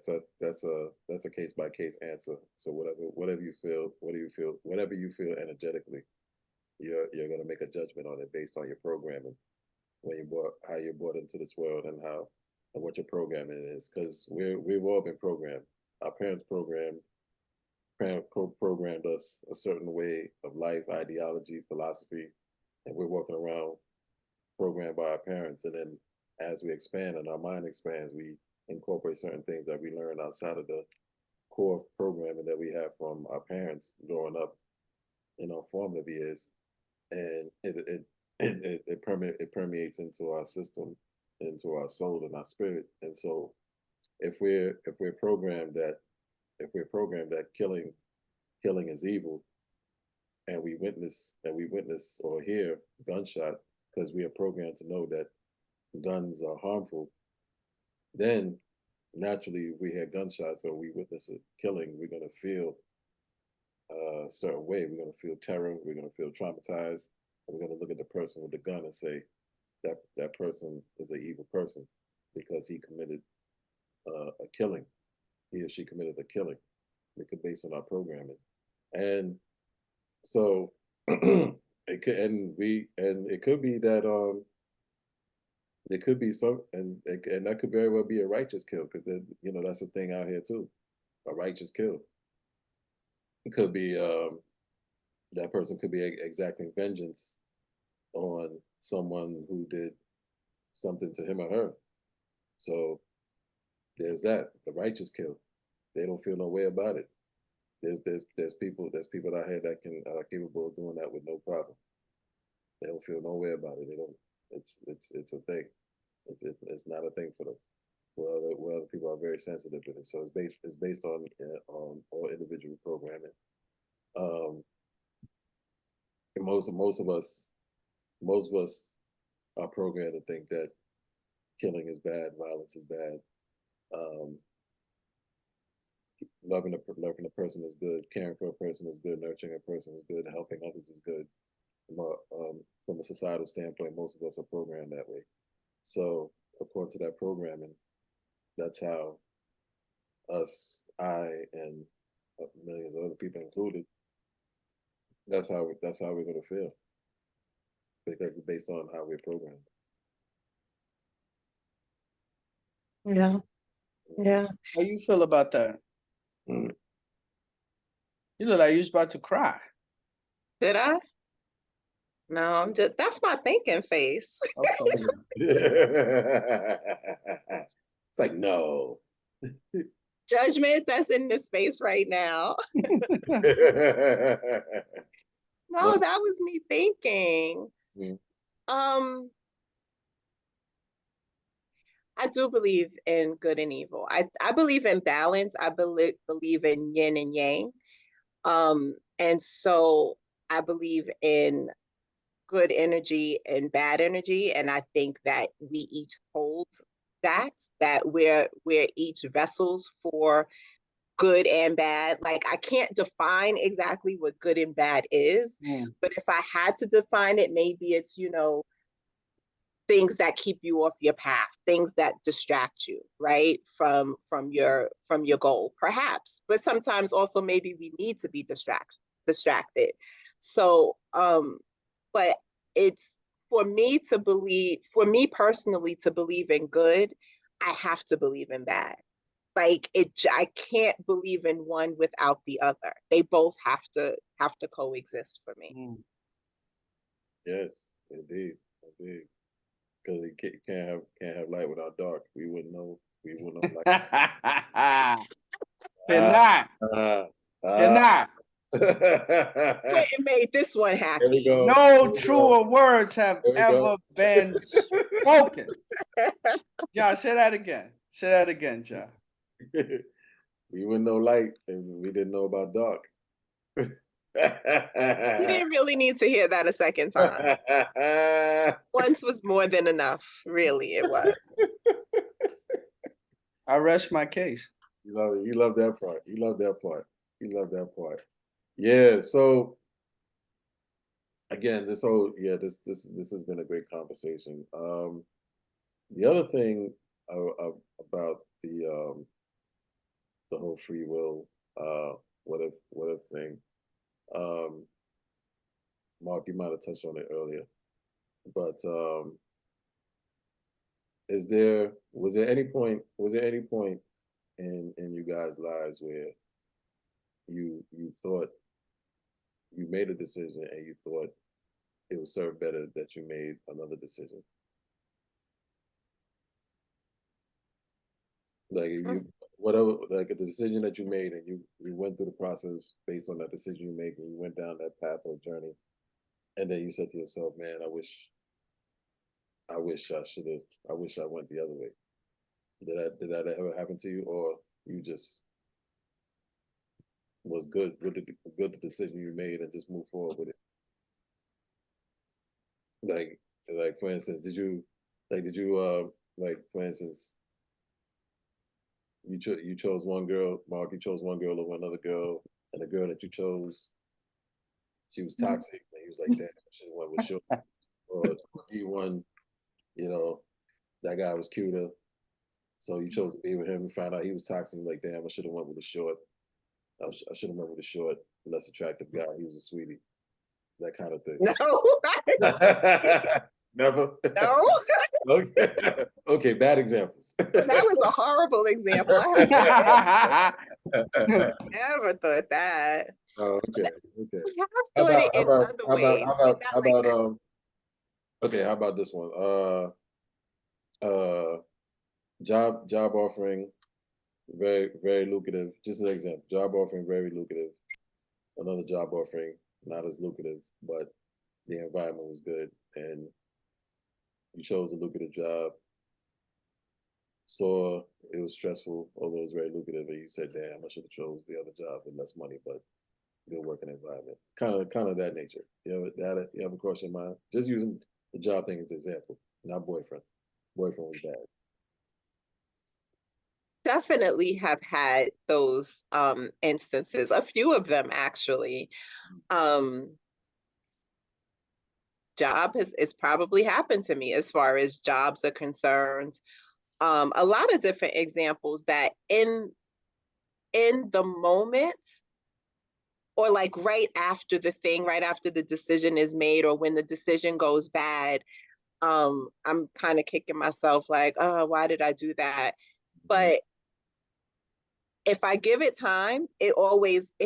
case by case answer. So whatever you feel, whatever you feel energetically, you're gonna make a judgment on it based on your programming when how you're brought into this world and how and what your programming is. Because we've all been programmed. Our parents programmed us a certain way of life, ideology, philosophy, and we're walking around programmed by our parents. And then as we expand and our mind expands, we incorporate certain things that we learn outside of the core programming that we have from our parents growing up in our formative years, and it permeates into our system, into our soul and our spirit. And so, if we're programmed that killing is evil, and we witness or hear gunshot because we are programmed to know that guns are harmful, then naturally we hear gunshots or we witness a killing, we're going to feel a certain way. We're going to feel terror. We're going to feel traumatized. And we're going to look at the person with the gun and say that person is an evil person because he committed a killing. He or she committed a killing because based on our programming. And so it could be that it could be some, and that could very well be a righteous kill because that's a thing out here too, a righteous kill. It could be that person could be exacting vengeance on someone who did something to him or her. So there's that, the righteous kill. They don't feel no way about it. There's people out here that are capable of doing that with no problem. They don't feel no way about it. They don't. It's a thing. It's not a thing for them. Well, other people are very sensitive to it. So it's based on all individual programming. And most of us are programmed to think that killing is bad, violence is bad. Loving a person is good, caring for a person is good, nurturing a person is good, helping others is good. From a societal standpoint, most of us are programmed that way. So according to that programming, that's how I, and millions of other people included, that's how we're gonna feel. Because based on how we're programmed. Yeah. Yeah. How you feel about that? You look like you was about to cry. Did I? No, that's my thinking face. Okay. It's like, no. Judgment that's in this space right now. No, that was me thinking. I do believe in good and evil. I believe in balance. I believe in yin and yang. And so I believe in good energy and bad energy. And I think that we each hold that we're each vessels for good and bad. Like I can't define exactly what good and bad is, but if I had to define it, maybe it's, things that keep you off your path, things that distract you, right? From your goal, perhaps. But sometimes also maybe we need to be distracted. So but it's for me personally to believe in good, I have to believe in bad. Like I can't believe in one without the other. They both have to coexist for me. Yes, indeed, indeed. Because you can't have light without dark. We wouldn't know. We wouldn't know light. Cannot. Cannot. It made this one happy. There we go. No truer words have ever been spoken. John, say that again. Say that again, John. We wouldn't know light, and we didn't know about dark. You didn't really need to hear that a second time. Once was more than enough. Really, it was. I rest my case. You love it. You love that part. You love that part. You love that part. Yeah. So again, this has been a great conversation. The other thing about the whole free will, what if thing. Mark, you might have touched on it earlier, but was there any point in you guys' lives where you thought you made a decision and you thought it would serve better that you made another decision? Like whatever, like a decision that you made and you went through the process based on that decision you made, and you went down that path or journey, and then you said to yourself, man, I wish I went the other way. Did that ever happen to you, or you just was good with the decision you made and just move forward with it? Like for instance, for instance, you chose one girl, Mark, you chose one girl over another girl, and the girl that you chose, she was toxic, and he was like, damn, I should have went with short. Or E1, that guy was cuter, so you chose to be with him and found out he was toxic, like, damn, I should have went with the short. I should have went with the short, less attractive guy. He was a sweetie. That kind of thing. No. Never? No. Okay. Okay, bad examples. That was a horrible example. I never thought that. Oh, okay. Okay. I have thought it in other ways. Okay, how about this one? Job offering, very, very lucrative. Just an example. Job offering, very lucrative. Another job offering, not as lucrative, but the environment was good, and you chose a lucrative job. Saw it was stressful, although it was very lucrative, and you said, "Damn, I should have chose the other job with less money, but good working environment." Kind of that nature. You ever cross your mind? Just using the job thing as an example, not boyfriend. Boyfriend was bad. Definitely have had those instances, a few of them actually. Job has probably happened to me as far as jobs are concerned. A lot of different examples that in the moment, or like right after the decision is made, or when the decision goes bad, I'm kind of kicking myself like, oh, why did I do that? But if I give it time, it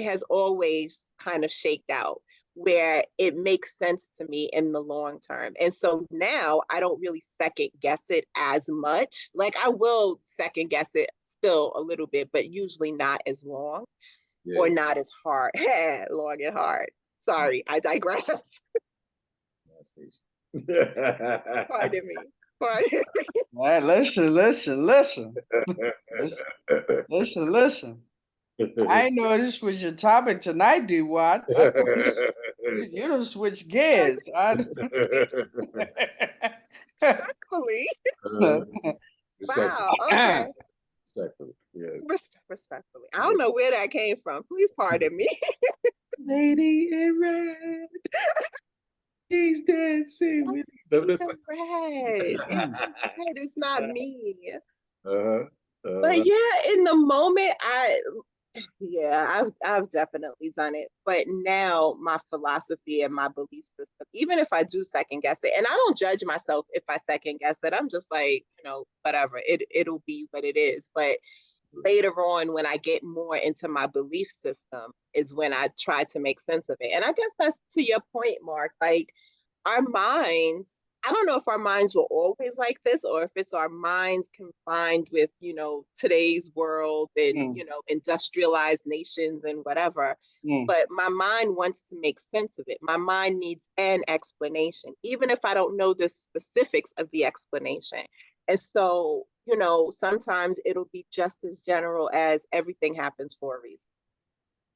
has always kind of shaked out where it makes sense to me in the long term. And so now I don't really second guess it as much. Like I will second guess it still a little bit, but usually not as long or not as hard. Long and hard. Sorry, I digress. Pardon me. pardon me. All right, listen. Listen. Listen. I know this was your topic tonight, D-Watt. I thought you don't switch gears. Respectfully. Respectfully, Wow. Okay. respectfully, yeah. Respectfully. I don't know where that came from. Please pardon me. Lady in red, she's dancing with you. Remember this? Red. It's not me. Uh-huh. But yeah, in the moment, I've definitely done it. But now my philosophy and my belief system, even if I do second guess it, and I don't judge myself if I second guess it, I'm just like, whatever. It'll be what it is. But later on, when I get more into my belief system, is when I try to make sense of it. And I guess that's to your point, Mark. Like our minds, I don't know if our minds were always like this or if it's our minds combined with, today's world and, industrialized nations and whatever. But my mind wants to make sense of it. My mind needs an explanation, even if I don't know the specifics of the explanation. And so, sometimes it'll be just as general as everything happens for a reason.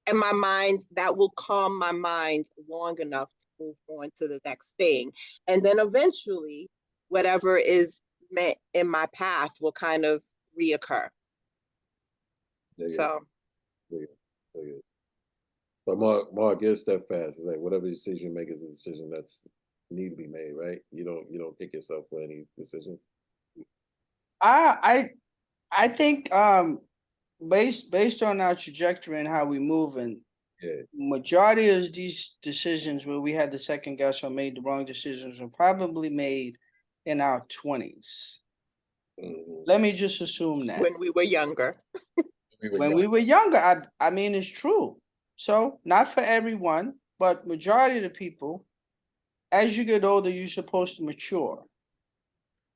And my mind, that will calm my mind long enough to move on to the next thing. And then eventually, whatever is meant in my path will kind of reoccur. So. But Mark, you're steadfast. It's like whatever decision you make is a decision that's need to be made, right? You don't kick yourself for any decisions. I think based on our trajectory and how we move, and majority of these decisions where we had the second guess or made the wrong decisions were probably made in our 20s. Let me just assume that. When we were younger. When we were younger, I mean, it's true. So not for everyone, but majority of the people, as you get older, you're supposed to mature.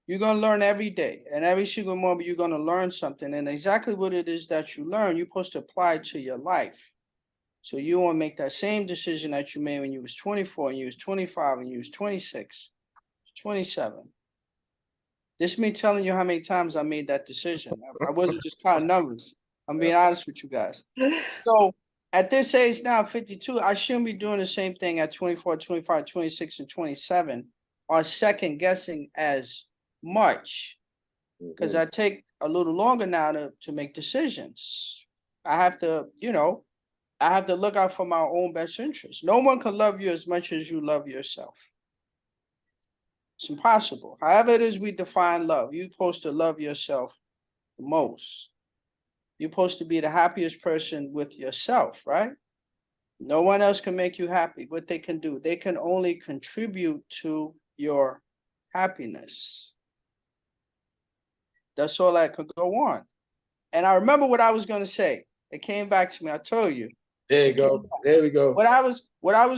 You're going to learn every day, and every single moment you're going to learn something, and exactly what it is that you learn, you're supposed to apply it to your life. So you want to make that same decision that you made when you was 24, and you was 25, and you was 26, 27. This is me telling you how many times I made that decision. I wasn't just counting numbers. I'm being honest with you guys. So at this age now, 52, I shouldn't be doing the same thing at 24, 25, 26, and 27, or second guessing as much, because I take a little longer now to make decisions. I have to, I have to look out for my own best interest. No one can love you as much as you love yourself. It's impossible. However it is we define love, you're supposed to love yourself the most. You're supposed to be the happiest person with yourself, right? No one else can make you happy. What they can do, they can only contribute to your happiness. That's all that could go on. And I remember what I was going to say. It came back to me. I told you. There you go. There we go. What I was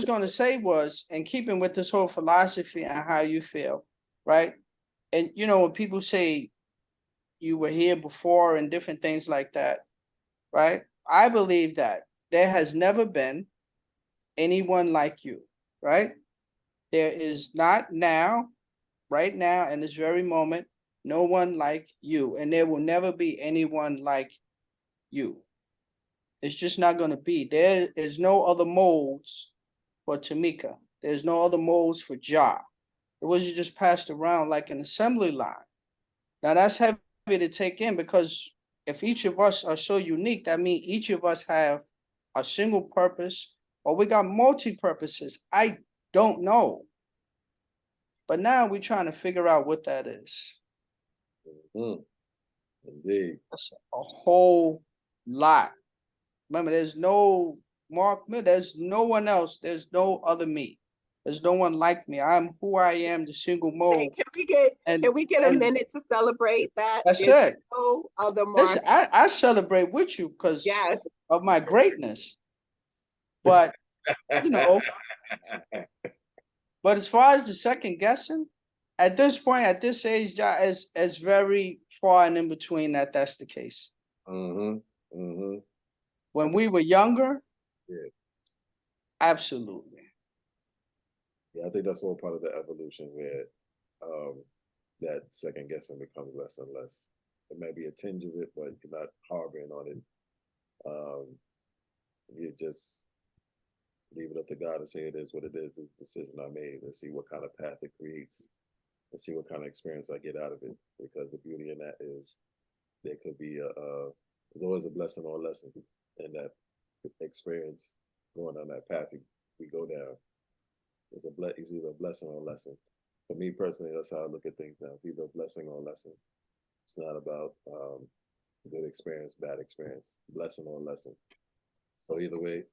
going to say was, in keeping with this whole philosophy and how you feel, right? And when people say you were here before and different things like that, right? I believe that there has never been anyone like you, right? There is not now, right now, in this very moment, no one like you, and there will never be anyone like you. It's just not going to be. There is no other molds for Tamika. There's no other molds for Ja. It wasn't just passed around like an assembly line. Now that's heavy to take in, because if each of us are so unique, that means each of us have a single purpose, or we got multi-purposes. I don't know. But now we're trying to figure out what that is. Indeed. That's a whole lot. Remember, there's no Mark, there's no one else. There's no other me. There's no one like me. I'm who I am, the single mode. Hey, can we get a minute to celebrate that? That's it. No other Mark. Listen, I celebrate with you because of my greatness. But but as far as the second guessing, at this point, at this age, is very far and in between that's the case. When we were younger, absolutely. Yeah, I think that's all part of the evolution where that second guessing becomes less and less. It may be a tinge of it, but you're not harboring on it. You just leave it up to God to say it is what it is. This decision I made, and see what kind of path it creates, and see what kind of experience I get out of it. Because the beauty in that is there could be there's always a blessing or a lesson in that experience going on that path we go down. It's either a blessing or a lesson. For me personally, that's how I look at things now. It's either a blessing or a lesson. It's not about good experience, bad experience, blessing or lesson. So either way,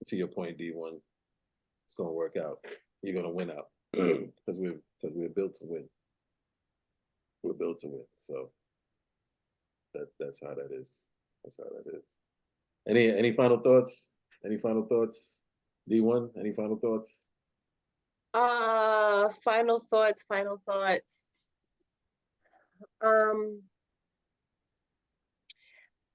to your point, D1, it's gonna work out. You're gonna win out because we're built to win. We're built to win. So that's how that is. That's how that is. Any final thoughts? Any final thoughts? D1, any final thoughts? Final thoughts.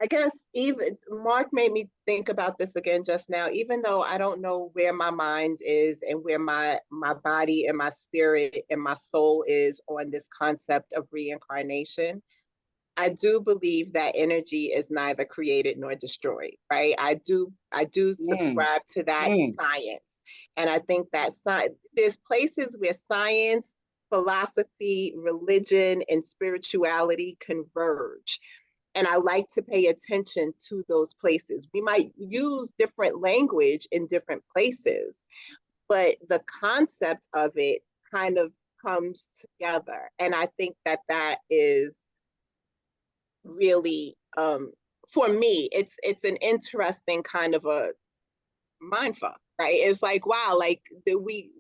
I guess even Mark made me think about this again just now. Even though I don't know where my mind is and where my body and my spirit and my soul is on this concept of reincarnation, I do believe that energy is neither created nor destroyed, right? I do subscribe to that science. And I think that there's places where science, philosophy, religion, and spirituality converge. And I like to pay attention to those places. We might use different language in different places, but the concept of it kind of comes together. And I think that that is really, for me, it's an interesting kind of a mindfuck, right? It's like, wow, like we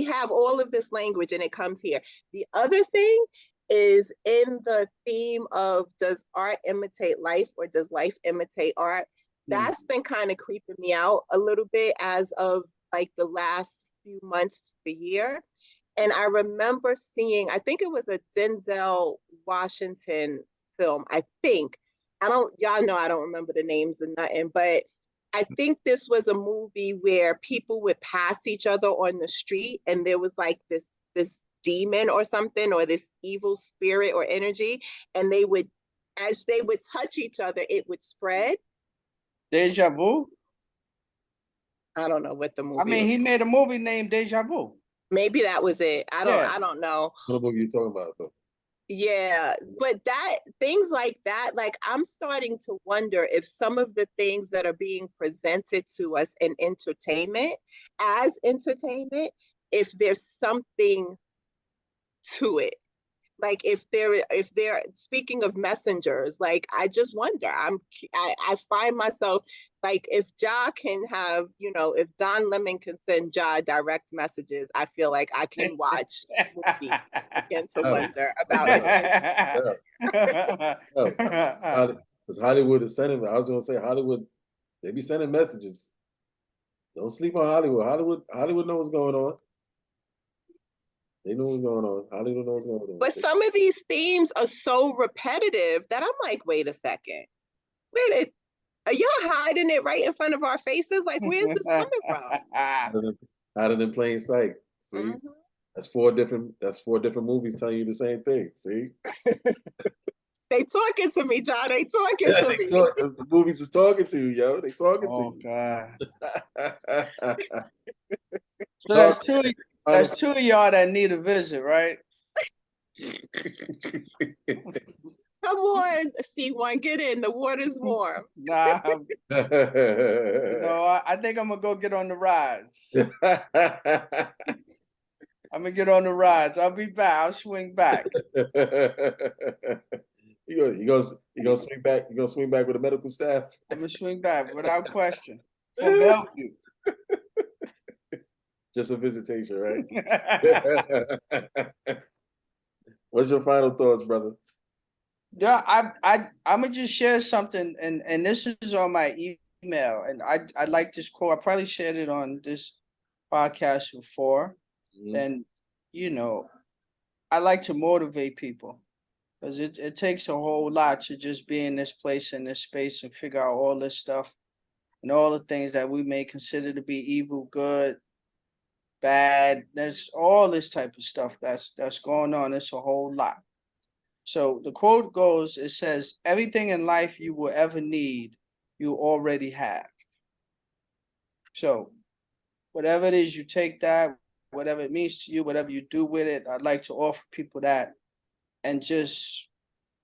have all of this language and it comes here. The other thing is in the theme of, does art imitate life or does life imitate art? That's been kind of creeping me out a little bit as of like the last few months to the year. And I remember seeing, I think it was a Denzel Washington film, I think. Y'all know I don't remember the names and nothing, but I think this was a movie where people would pass each other on the street and there was like this demon or something, or this evil spirit or energy, and they would, as they would touch each other, it would spread. Deja Vu? I don't know what the movie I mean, was. he made a movie named Deja Vu. Maybe that was it. I don't know. What movie you talking about though? Yeah, but things like that, like I'm starting to wonder if some of the things that are being presented to us in entertainment, as entertainment, if there's something to it. Like if they're speaking of messengers, like I just wonder. I find myself like, if Ja can have, if Don Lemon can send Ja direct messages, I feel like I can watch movies begin to wonder about it. Because Hollywood is sending. I was gonna say Hollywood, they be sending messages. Don't sleep on Hollywood. Hollywood knows what's going on. They know what's going on. Hollywood knows what's going on. But some of these themes are so repetitive that I'm like, wait a second. Are y'all hiding it right in front of our faces? Like, where's this coming from? Hiding in plain sight. See? Mm-hmm. That's four different movies telling you the same thing. See? They talking to me, John. They talking to me. The movies is talking to you, yo. They talking to you. Oh God. So that's two of y'all that need a visit, right? Come on, C1, get in. The water's warm. Nah. I think I'm gonna go get on the rides. I'm gonna get on the rides. I'll be back. I'll swing back. You gonna swing back? You gonna swing back with the medical staff? I'm gonna swing back without question. From Bellevue. Just a visitation, right? What's your final thoughts, brother? Yeah, I'm gonna just share something, and this is on my email, and I like this quote. I probably shared it on this podcast before, and I like to motivate people because it takes a whole lot to just be in this place, in this space, and figure out all this stuff and all the things that we may consider to be evil, good, bad. There's all this type of stuff that's going on. It's a whole lot. So the quote goes, it says, everything in life you will ever need, you already have. So whatever it is, you take that, whatever it means to you, whatever you do with it, I'd like to offer people that and just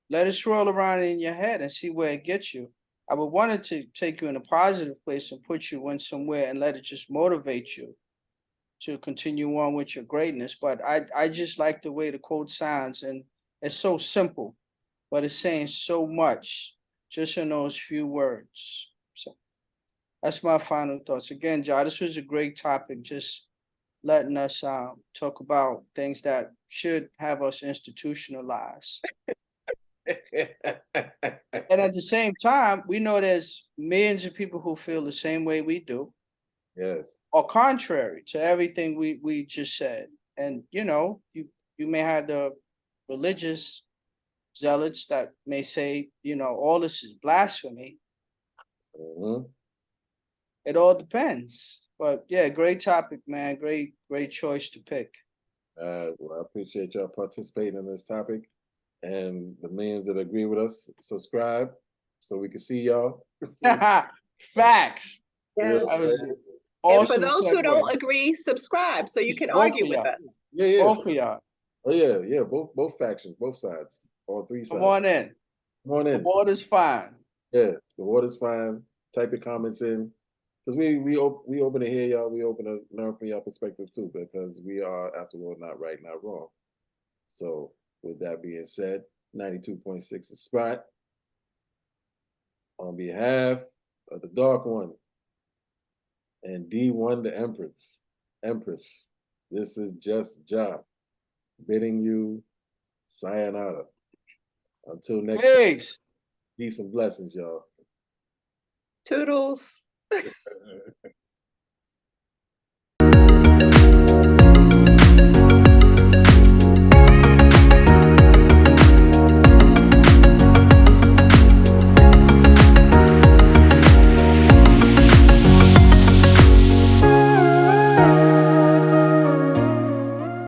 let it swirl around in your head and see where it gets you. I would want it to take you in a positive place and put you in somewhere and let it just motivate you to continue on with your greatness. But I just like the way the quote sounds, and it's so simple, but it's saying so much just in those few words. So that's my final thoughts. Again, John, this was a great topic, just letting us talk about things that should have us institutionalized. And at the same time, we know there's millions of people who feel the same way we do, Yes. or contrary to everything we just said. And you know, you may have the religious zealots that may say, you know, all this is blasphemy. Mhm. It all depends. But yeah, great topic, man. Great choice to pick. Well, I appreciate y'all participating in this topic, and the millions that agree with us, subscribe so we can see y'all. Facts. You know Yes. what That I'm was saying? And for awesome those who don't segue. agree, subscribe so you can Both argue of with y'all. us. Yeah. Both of y'all. Oh yeah. Both factions, both sides, all three sides. Come on in. Come on The in. water's fine. Yeah, the water's fine. Type your comments in, because we open to hear y'all. We open to learn from y'all perspective too, because we are, after all, not right, not wrong. So with that being said, 92.6 is Spot. On behalf of the Dark One and D1 the Empress, this is Just Ja bidding you sayonara. Until next time, Peace. peace and blessings, y'all. Toodles.